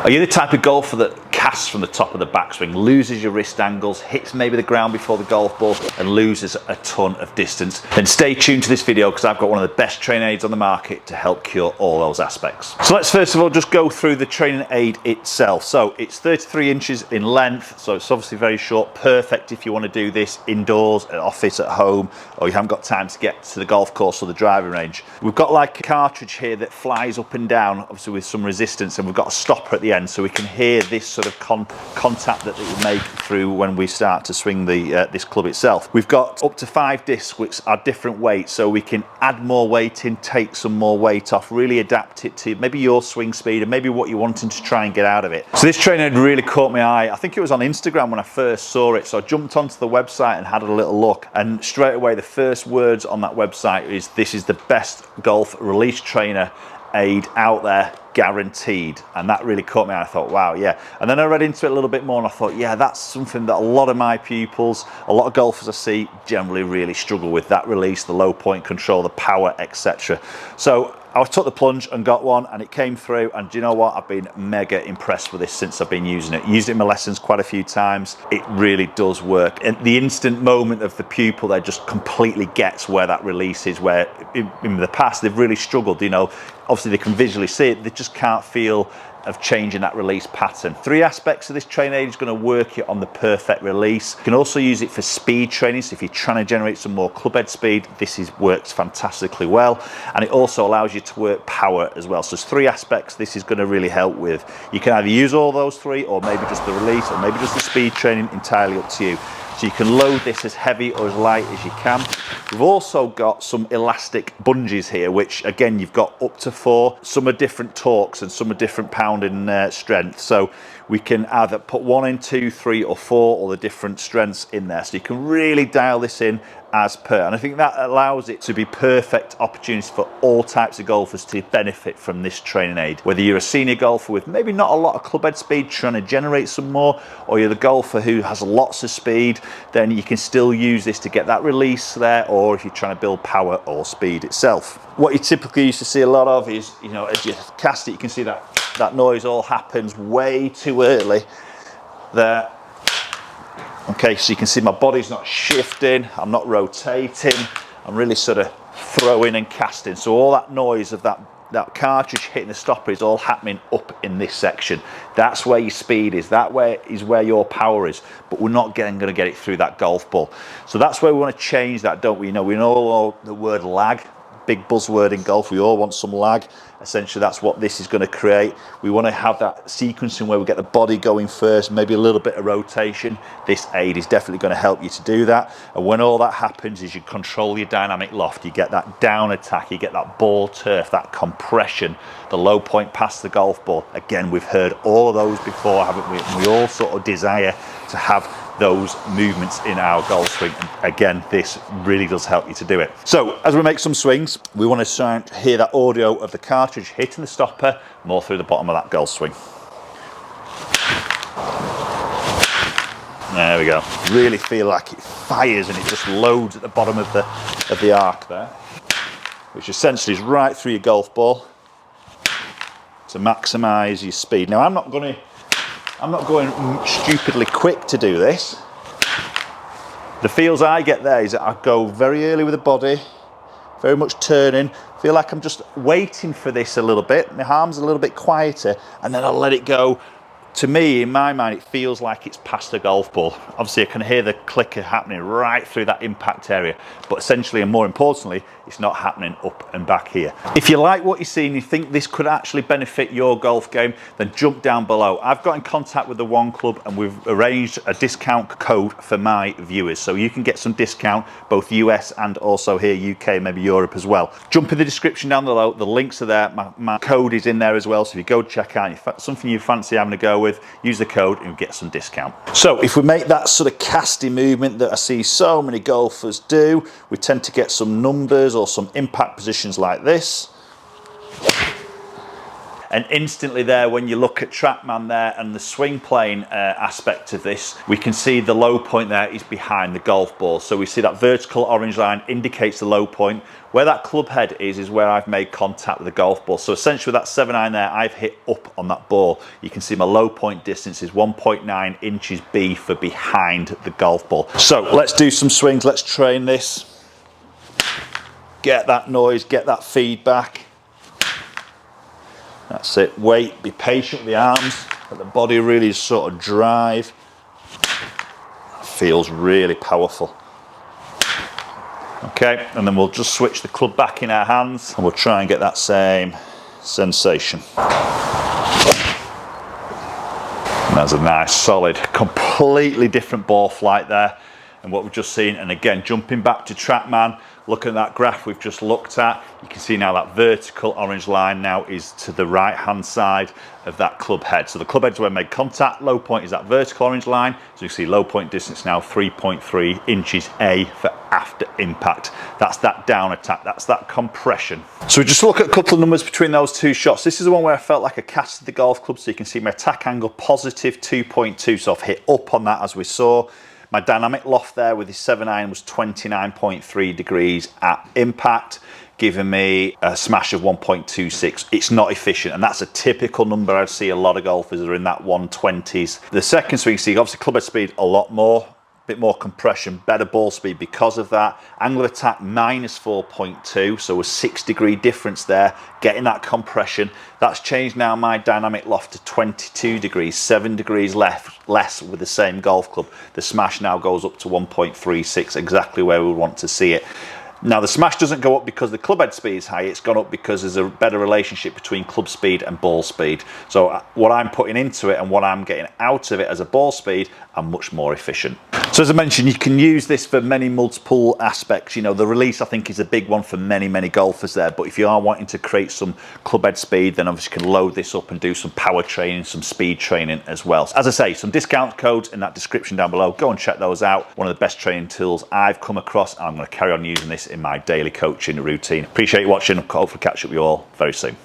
Are you the type of golfer that casts from the top of the backswing, loses your wrist angles, hits maybe the ground before the golf ball and loses a ton of distance? Then stay tuned to this video because I've got one of the best training aids on the market to help cure all those aspects. So let's first of all just go through the training aid itself. So it's 33 inches in length, so it's obviously very short, perfect if you want to do this indoors, at office, at home, or you haven't got time to get to the golf course or the driving range. We've got like a cartridge here that flies up and down, obviously with some resistance, and we've got a stopper at the end so we can hear this sort of contact that it will make through when we start to swing the this club itself. We've got up to 5 discs which are different weights, so we can add more weight in, take some more weight off, really adapt it to maybe your swing speed and maybe what you're wanting to try and get out of it. So this trainer really caught my eye. I think it was on Instagram when I first saw it, so I jumped onto the website and had a little look, and straight away the first words on that website is, "This is the best golf release trainer aid out there, guaranteed." And that really caught me. I thought, wow, yeah. And then I read into it a little bit more and I thought, yeah, that's something that a lot of my pupils, a lot of golfers I see generally really struggle with, that release, the low point control, the power, etc. So I took the plunge and got one, and it came through, and do you know what? I've been mega impressed with this since I've been using it. Used it in my lessons quite a few times. It really does work. And the instant moment of the pupil there just completely gets where that release is, where in the past they've really struggled, you know, obviously they can visually see it, they just can't feel of changing that release pattern. 3 aspects of this training aid is going to work it on the perfect release. You can also use it for speed training, so if you're trying to generate some more club head speed, this works fantastically well. And it also allows you to work power as well. So there's 3 aspects this is going to really help with. You can either use all those 3 or maybe just the release or maybe just the speed training, entirely up to you. So you can load this as heavy or as light as you can. We've also got some elastic bungees here, which again, you've got up to 4. Some are different torques and some are different pound in strength. So we can either put 1 in, 2, 3 or 4, or the different strengths in there. So you can really dial this in as per. And I think that allows it to be perfect opportunity for all types of golfers to benefit from this training aid. Whether you're a senior golfer with maybe not a lot of club head speed, trying to generate some more, or you're the golfer who has lots of speed, then you can still use this to get that release there, or if you're trying to build power or speed itself. What you typically used to see a lot of is, you know, as you cast it, you can see that noise all happens way too early there. Okay, so you can see my body's not shifting, I'm not rotating, I'm really sort of throwing and casting. So all that noise of that cartridge hitting the stopper is all happening up in this section. That's where your speed is, that way is where your power is, but we're not going to get it through that golf ball. So that's where we want to change that, don't we? You know, we know the word lag, big buzzword in golf, we all want some lag. Essentially that's what this is going to create. We want to have that sequencing where we get the body going first, maybe a little bit of rotation. This aid is definitely going to help you to do that. And when all that happens is you control your dynamic loft, you get that down attack, you get that ball turf, that compression, the low point past the golf ball. Again, we've heard all of those before, haven't we? And we all sort of desire to have those movements in our golf swing. And again, this really does help you to do it. So as we make some swings, we want to hear that audio of the cartridge hitting the stopper more through the bottom of that golf swing. There we go. Really feel like it fires and it just loads at the bottom of the arc there, which essentially is right through your golf ball to maximize your speed. Now I'm not going stupidly quick to do this. The feels I get there is that I go very early with the body, very much turning, feel like I'm just waiting for this a little bit, my arm's a little bit quieter, and then I'll let it go. To me, in my mind, it feels like it's past the golf ball. Obviously, I can hear the clicker happening right through that impact area, but essentially, and more importantly, it's not happening up and back here. If you like what you see and you think this could actually benefit your golf game, then jump down below. I've got in contact with the One Club and we've arranged a discount code for my viewers, so you can get some discount, both US and also here UK, maybe Europe as well. Jump in the description down below, the links are there, my code is in there as well, so if you go check out something you fancy having a go with, use the code and get some discount. So if we make that sort of casting movement that I see so many golfers do, we tend to get some numbers or some impact positions like this. And instantly there, when you look at Trackman there and the swing plane aspect of this, we can see the low point there is behind the golf ball. So we see that vertical orange line indicates the low point. Where that club head is where I've made contact with the golf ball. So essentially with that 7-iron there, I've hit up on that ball. You can see my low point distance is 1.9 inches B for behind the golf ball. So let's do some swings, let's train this. Get that noise, get that feedback. That's it, wait, be patient with the arms, let the body really sort of drive. That feels really powerful. Okay, and then we'll just switch the club back in our hands and we'll try and get that same sensation. And that's a nice, solid, completely different ball flight there. And what we've just seen, and again, jumping back to Trackman, looking at that graph we've just looked at, you can see now that vertical orange line now is to the right-hand side of that club head. So the club head's where I made contact, low point is that vertical orange line. So you see low point distance now 3.3 inches A for after impact. That's that down attack, that's that compression. So we just look at a couple of numbers between those two shots. This is the one where I felt like I casted the golf club, so you can see my attack angle positive 2.2, so I've hit up on that as we saw. My dynamic loft there with the 7-iron was 29.3 degrees at impact, giving me a smash of 1.26. It's not efficient, and that's a typical number. I'd see a lot of golfers are in that 120s. The second swing, see obviously club head speed a lot more, bit more compression, better ball speed because of that. Angle of attack minus 4.2, so a 6-degree difference there, getting that compression. That's changed now my dynamic loft to 22 degrees, 7 degrees less with the same golf club. The smash now goes up to 1.36, exactly where we want to see it. Now the smash doesn't go up because the club head speed is high, it's gone up because there's a better relationship between club speed and ball speed. So what I'm putting into it and what I'm getting out of it as a ball speed, I'm much more efficient. So as I mentioned, you can use this for many multiple aspects. You know, the release I think is a big one for many golfers there, but if you are wanting to create some club head speed, then obviously you can load this up and do some power training, some speed training as well. As I say, some discount codes in that description down below, go and check those out. One of the best training tools I've come across, and I'm going to carry on using this in my daily coaching routine. Appreciate you watching. Hopefully catch up with you all very soon.